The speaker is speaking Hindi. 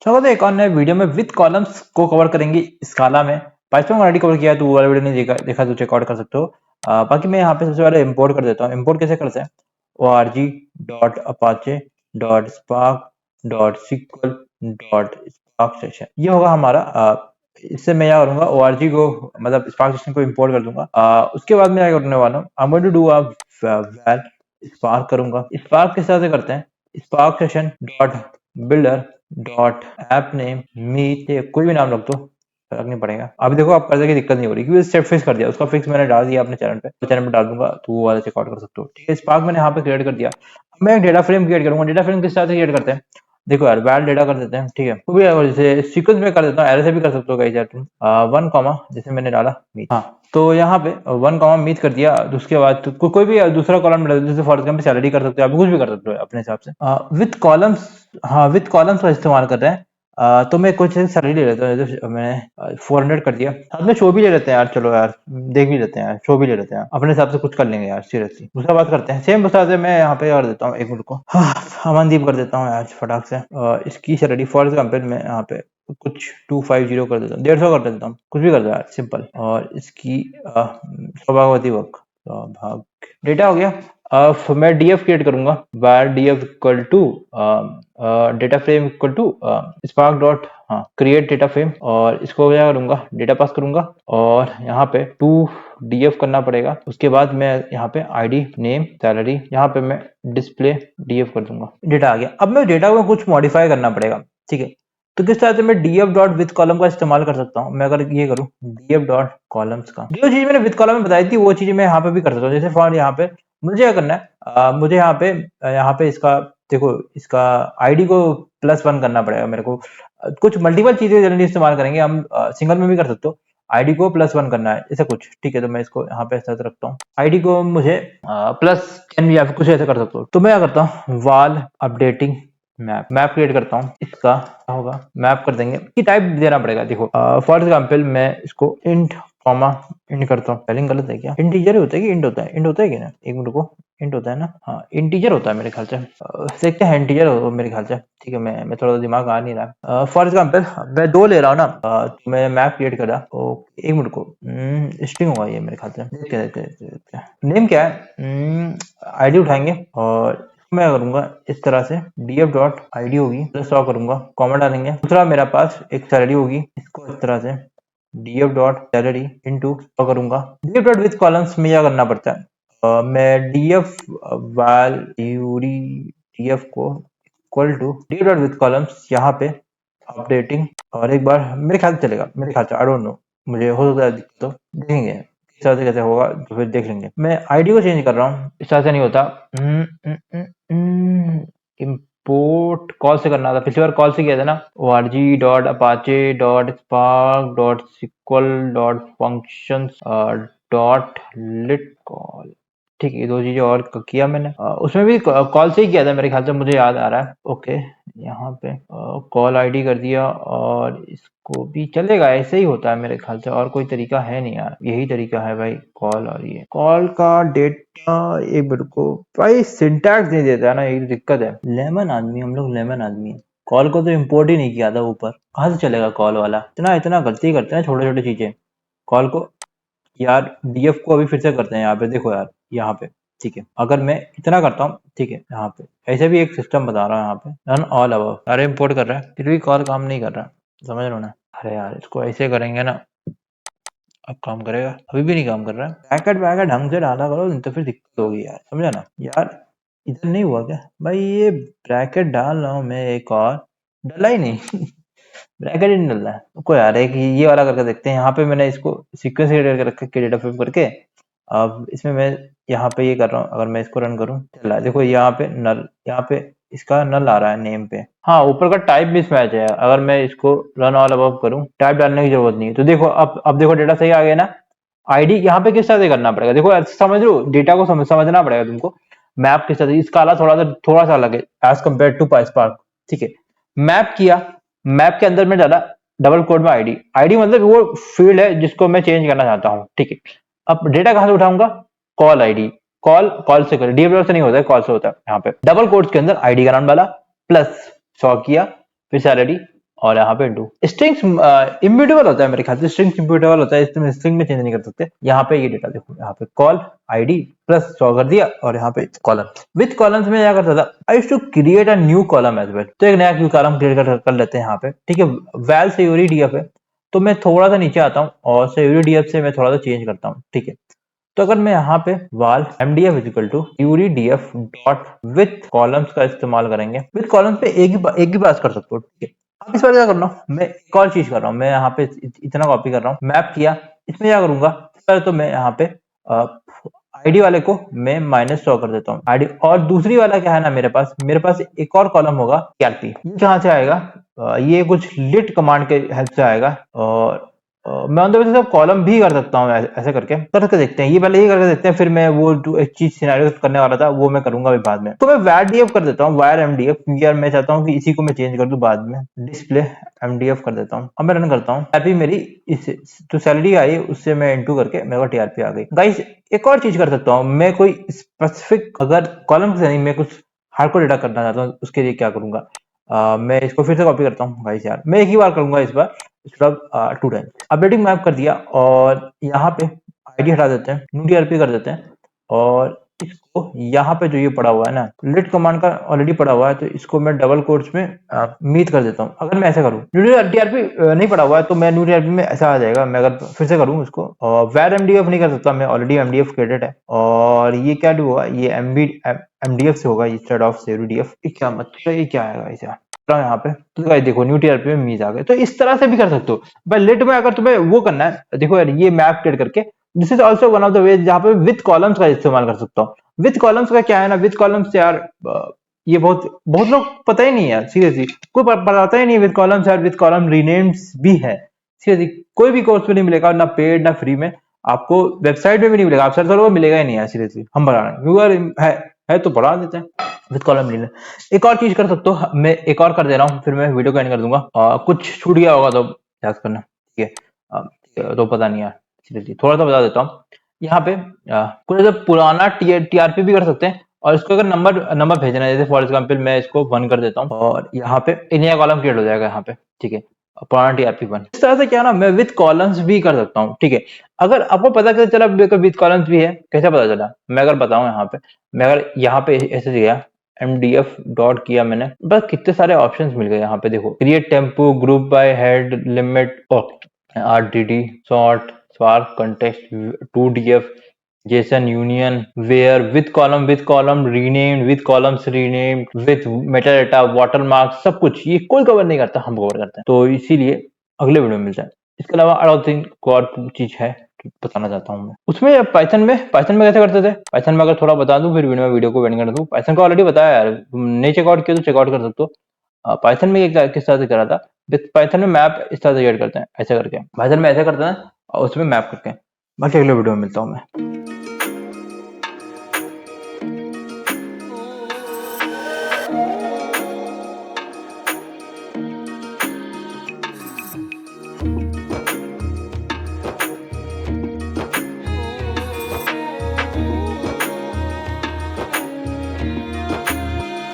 चलो तो एक और नए वीडियो में विद कॉलम्स को कवर करेंगे स्काला में। पाइथन ऑलरेडी कवर किया है, तो वो वाला वीडियो नहीं देखा तो चेकआउट कर सकते हो। बाकी मैं यहाँ पे सबसे पहले इंपोर्ट कर देता हूँ। इंपोर्ट कैसे करते हैं? org.apache.spark.sql.spark सेशन, ये होगा हमारा। इससे मैं क्या करूंगा, org को मतलब स्पार्क सेशन को इंपोर्ट कर दूंगा। उसके बाद मैं क्या करने वाला हूँ, I am going to do val spark करूंगा। स्पार्क किस तरह से करते हैं? Spark session dot builder dot app name meet, कोई भी नाम रख दो, फर्क नहीं पड़ेगा। अभी देखो आप करने की दिक्कत नहीं हो रही क्योंकि स्टेप फिक्स कर दिया, उसका फिक्स मैंने डाल दिया अपने चैनल पे डाल दूंगा, तो वो वाला चेकआउट कर सकते हो। ठीक है, स्पार्क मैंने यहाँ पे क्रिएट कर दिया। अब मैं एक डेटा फ्रेम क्रिएट करूंगा। डेटा फ्रेम किस तरह से क्रिएट करते हैं? देखो यार, वैल डेटा कर देते हैं। ठीक है, तो भी जैसे सीक्वेंस में कर देता हूँ, ऐसे भी कर सकते हो कई चार तुम। 1 जैसे मैंने डाला मीट, हाँ, तो यहाँ पे 1 मीट कर दिया। तो उसके बाद तो कोई भी दूसरा कॉलम डाल दो, जैसे फॉर एग्जाम्पल सैलरी कर सकते हो, आप कुछ भी कर सकते हो अपने हिसाब से। विथ कॉलम्स, हाँ विथ कॉलम्स का इस्तेमाल कर रहे हैं। तो मैं कुछ सैलरी ले लेता हूँ, जैसे मैंने 400 कर दिया। साथ में शो भी ले लेते हैं यार, चलो यार देख भी लेते हैं यार, शो भी ले लेते हैं अपने हिसाब से, कुछ कर लेंगे यार सीरियसली। दूसरा बात करते हैं, सेम बता दे, मैं यहाँ पे कर देता हूँ, एक मिनट को, हाँ अमनदीप कर देता हूँ यार फटाक से। इसकी सैलरी फॉर एग्जाम्पल मैं यहाँ पे कुछ 250 कर देता हूँ, 150 कर देता हूँ, कुछ भी कर दो यार सिंपल। और इसकी सौभाग्यवती वर्क भाग डेटा हो गया। अब मैं डीएफ क्रिएट करूंगा, var DF equal to data frame equal to spark dot, हाँ क्रिएट डेटा फ्रेम, और इसको क्या करूंगा, डेटा पास करूंगा, और यहाँ पे टू डीएफ करना पड़ेगा। उसके बाद मैं यहाँ पे आईडी नेम सैलरी, यहाँ पे मैं डिस्प्ले डीएफ कर दूंगा। डेटा आ गया। अब मैं डेटा को कुछ मॉडिफाई करना पड़ेगा। ठीक है, तो किस तरह से मैं डीएफ डॉट विद कॉलम का इस्तेमाल कर सकता हूँ? मैं अगर ये करूँ डीएफ डॉट कॉलम्स का, जो चीज मैंने विद कॉलम में बताई थी वो चीज मैं यहाँ पे भी कर सकता हूँ। जैसे फॉर यहाँ पे मुझे क्या करना है, मुझे यहाँ पे इसका देखो, इसका आईडी को +1 करना पड़ेगा मेरे को। कुछ मल्टीपल चीजें जनरली इस्तेमाल करेंगे हम, सिंगल में भी कर सकते हो। आईडी को +1 करना है, ऐसा कुछ। ठीक है, तो मैं इसको यहाँ पे ऐसा रखता हूँ, आईडी को मुझे +10 या फिर कुछ ऐसा कर सकते हो। तो मैं क्या करता हूँ, वाल अपडेटिंग मैप क्रिएट करता हूँ। इसका क्या होगा, मैप कर देंगे कि टाइप देना पड़ेगा। देखो फॉर एग्जांपल मैं इसको इंट कॉमा इंट करता हूँ। स्पेलिंग गलत है क्या? इंटीजर होता है कि इंट होता है? इंट होता है क्या ना, एक मिनट को, इंट होता है ना, हाँ इंटीजर होता है मेरे ख्याल से। देखते हैं, इंटीजर हो मेरे ख्याल से। ठीक है, मैं थोड़ा दिमाग आ नहीं रहा। फॉर एग्जांपल मैं 2 ले रहा हूँ ना, तो मैं मैप क्रिएट कर रहा। तो एक मिनट को, स्ट्रिंग होगा ये मेरे ख्याल से। देखते हैं नेम क्या है। आईडी उठाएंगे और मैं करूंगा इस तरह से, df डॉट आईडी होगी, +100 करूंगा, कॉमा डालेंगे। दूसरा मेरा पास एक सैलरी होगी, इसको इस तरह से df डॉट सैलरी इंटू करूंगा। df डॉट विथ कॉलम्स में क्या करना पड़ता है, मैं df वैल्यूडी df को equal to df dot with columns, यहाँ पे अपडेटिंग, और एक बार मेरे ख्याल से चलेगा, मेरे ख्याल से, आई डोंट नो, मुझे हो सकता है दिक्कत, तो देखेंगे इस तरह से कैसे होगा तो फिर देख लेंगे। मैं आईडी को चेंज कर रहा हूँ, इस तरह से नहीं होता। इम्पोर्ट कॉल से करना था, पिछली बार कॉल से किया था ना, org.apache.sql.functions .lit कॉल। ठीक है, ये 2 चीजें और किया मैंने। उसमें भी कॉल से ही किया था मेरे ख्याल से, मुझे याद आ रहा है। ओके, यहाँ पे कॉल आईडी कर दिया, और इसको भी चलेगा, ऐसे ही होता है मेरे ख्याल से, और कोई तरीका है नहीं यार, यही तरीका है भाई। कॉल, और ये कॉल का डेटा, एक मिनट को भाई, सिंटैक्स नहीं देता है ना, यही तो दिक्कत है। लेमन आदमी हम लोग, लेमन आदमी। कॉल को तो इम्पोर्ट ही नहीं किया था ऊपर, कहाँ से चलेगा कॉल वाला? इतना इतना गलती करते हैं छोटे छोटे चीजें। कॉल को यार, डीएफ को अभी फिर से करते हैं यहाँ पे, देखो यार यहाँ पे। ठीक है, अगर मैं इतना करता हूँ, ठीक है, यहाँ पे ऐसे भी एक सिस्टम बता रहा हूँ, यहाँ पे रन ऑल अबव, अरे इम्पोर्ट कर रहा है फिर भी कॉल काम नहीं कर रहा, समझ लो ना। अरे यार, इसको ऐसे करेंगे ना, अब काम करेगा? अभी भी नहीं काम कर रहा है। पैकेट वैकेट ढंग से डाला करो, नहीं तो फिर दिक्कत होगी यार, समझा ना यार। इधर नहीं हुआ क्या भाई? ये ब्रैकेट डाल रहा हूँ मैं, एक और डला ही नहीं। ब्रैकेट ही नहीं डल रहा है। कोई यार, एक ये वाला करके देखते हैं। यहाँ पे मैंने इसको सीक्वेंस करके रख के डेटा फ्रेम करके, अब इसमें मैं यहाँ पे ये कर रहा हूँ। अगर मैं इसको रन करूँ, चल रहा है, देखो यहाँ पे नल, यहाँ पे इसका नल आ रहा है नेम पे। हाँ, ऊपर का टाइप मिसमैच है। अगर मैं इसको रन ऑल अबव करूँ, टाइप डालने की जरूरत नहीं है। तो देखो, अब देखो डेटा सही आ गया ना। आईडी यहाँ पे किस तरह से करना पड़ेगा, देखो ऐसे समझ लो, डेटा को समझना पड़ेगा तुमको। मैप किस तरह से, इसका आला थोड़ा सा अलग है एज कम्पेयर टू पाइस्पार्क। ठीक है, मैप किया, मैप के अंदर में डाला डबल कोड में आईडी। आईडी मतलब वो फील्ड है जिसको मैं चेंज करना चाहता हूँ। ठीक है, अब डेटा कहां से उठाऊंगा, कॉल आईडी, कॉल से करें, डीएफ से नहीं होता है, कॉल से होता है। यहाँ पे डबल कोड्स के अंदर आईडी का नाम डाला, +100 किया, फिर सैलरी, और यहाँ पे इंटू। स्ट्रिंग्स इम्यूटेबल होता है मेरे ख्याल से, स्ट्रिंग्स इम्यूटेबल होता है, इसमें स्ट्रिंग में चेंज नहीं कर सकते। यहाँ पे ये डेटा देखो, यहाँ पे कॉल आईडी प्लस 100 कर दिया और यहाँ पे कॉलम। विद कॉलम्स में क्या करता था, I used to create a new column as well. तो एक नया न्यू कॉलम क्रिएट कर लेते हैं यहाँ पे, ठीक है। वैल सयूरी डीएफ है, तो मैं थोड़ा सा नीचे आता हूँ और सयूरी डीएफ से मैं थोड़ा सा चेंज करता हूँ, ठीक है। तो अगर मैं यहाँ पे वाल mdf इक्वल टू यूरी df डॉट विथ कॉलम्स का इस्तेमाल करेंगे, विथ कॉलम्स पे एक ही बात कर सकते हो, ठीक है। अब इस बार क्या करना हूँ, मैं एक और चीज कर रहा हूँ, मैं यहाँ पे इतना कॉपी कर रहा हूँ, मैप किया। इसमें क्या करूंगा, पहले तो मैं यहाँ पे आईडी वाले को मैं -100 कर देता हूँ आईडी, और दूसरी वाला क्या है ना, मेरे पास एक और कॉलम होगा टीआरपी। ये कहाँ से आएगा, ये कुछ लिट कमांड के हेल्प से आएगा। और मैं on the basis of column भी कर सकता हूँ, ऐसे करके देखते हैं। ये पहले ही करके देखते हैं, फिर मैं वो जो एक चीज सिनेरियो करने वाला था वो मैं करूंगा अभी बाद में। तो मैं वायर डीएफ कर देता हूँ, वायर एमडीएफ, यार मैं चाहता हूँ कि इसी को मैं चेंज कर दूं बाद में, डिस्प्ले एमडीएफ कर देता हूँ। अब मैं रन करता हूँ, टीआरपी मेरी इस जो सैलरी आई उससे मैं इंटू करके मेरे को टीआरपी आ गई। गाइस एक और चीज कर सकता हूँ, मैं कोई स्पेसिफिक अगर कॉलम से नहीं, मैं कुछ हार्डकोर डेटा करना चाहता हूँ, उसके लिए क्या करूंगा, मैं इसको फिर से कॉपी करता हूँ गाइस, यार मैं एक ही बार करूंगा इस बार, मतलब 2 टाइम। अपडेटिंग मैप कर दिया और यहाँ पे आईडी हटा देते हैं, न्यू टीआरपी कर देते हैं। और इसको यहाँ पे जो ये पड़ा हुआ है ना, लिट कमांड का ऑलरेडी पड़ा हुआ है, तो इसको मैं डबल कोट्स में मीट कर देता हूँ। अगर मैं ऐसे करूँ, न्यू टीआरपी नहीं पड़ा हुआ है तो मैं न्यू टीआरपी में ऐसा आ जाएगा। मैं अगर फिर से करूँ इसको, वैर एमडीएफ नहीं कर सकता, मैं ऑलरेडी एमडीएफ क्रेडिट है। और ये क्या हुआ, ये एमडीएफ से होगा इंस्टेड ऑफ सेवडीएफ। क्या मतलब, ये क्या आएगा इसे यहाँ पे, तो गाइस देखो न्यू टीआरपी में मीज आ गए। तो इस तरह से भी कर सकते हो भाई। लिट में अगर तुम्हें वो करना है, देखो यार ये मैप क्रिएट करके, this is also one of the way जहाँ पे विद कॉलम्स का इस्तेमाल कर सकता हूँ। विद कॉलम्स का क्या है ना, विद कॉलम्स यार ये बहुत बहुत लोग पता ही नहीं है, सीरियसली कोई बताता ही नहीं विद कॉलम्स यार। विद कॉलम रीनेम्स भी है, सीरियसली कोई भी कोर्स में नहीं मिलेगा, ना पेड ना फ्री में, आपको वेबसाइट में भी नहीं मिलेगा, आप सर्च करोगे मिलेगा ही नहीं यार, सीरियसली हम बता रहे हैं, है तो बढ़ा देते हैं विद कॉलम रीनेम। एक और चीज कर सकते हो, मैं एक और कर दे रहा हूँ, फिर मैं वीडियो को एंड कर दूंगा। कुछ छूट गया होगा तो याद करना, ठीक है। तो पता नहीं यार, सीरियसली थोड़ा सा बता देता हूँ। यहाँ पे कुछ ऐसा पुराना टीआरपी भी कर सकते हैं, और इसको अगर नंबर भेजना है, जैसे फॉर एग्जाम्पल मैं इसको 1 कर देता हूँ, और यहाँ पे एक नया कॉलम क्रिएट हो जाएगा यहाँ पे, ठीक है। पुराना टीआरपी 1। इस तरह से क्या ना, मैं विद कॉलम्स भी कर सकता हूँ, ठीक है। अगर आपको पता कैसे चला विद कॉलम्स भी है, कैसे पता चला, मैं अगर बताऊं यहाँ पे, मैं अगर यहाँ पे ऐसे दिया एमडीएफ डॉट किया मैंने, बस कितने सारे ऑप्शंस मिल गए यहाँ पे। देखो create temp, group by head, limit, RDD, sort, spark, context, to DF, JSON, union, where, with column renamed, with columns renamed, with metadata, watermark, सब कुछ ये कोई कवर नहीं करता, हम कवर करते हैं। तो इसीलिए अगले वीडियो में मिलता है। इसके अलावा आई थिंक और चीज है बताना चाहता हूँ मैं, उसमें पाइथन में कैसे करते थे, पाइथन में अगर थोड़ा बता दूं, फिर वीडियो को एंड कर दूं। पाइथन का ऑलरेडी बताया यार, नहीं चेकआउट किया तो चेकआउट कर सकते हो। पाइथन में किस तरह से करा था, पाइथन में मैप इस तरह से क्रिएट करते हैं, ऐसे करके पाइथन में ऐसे करते हैं, और उसमें मैप करके। बाकी अगले वीडियो में मिलता हूँ मैं।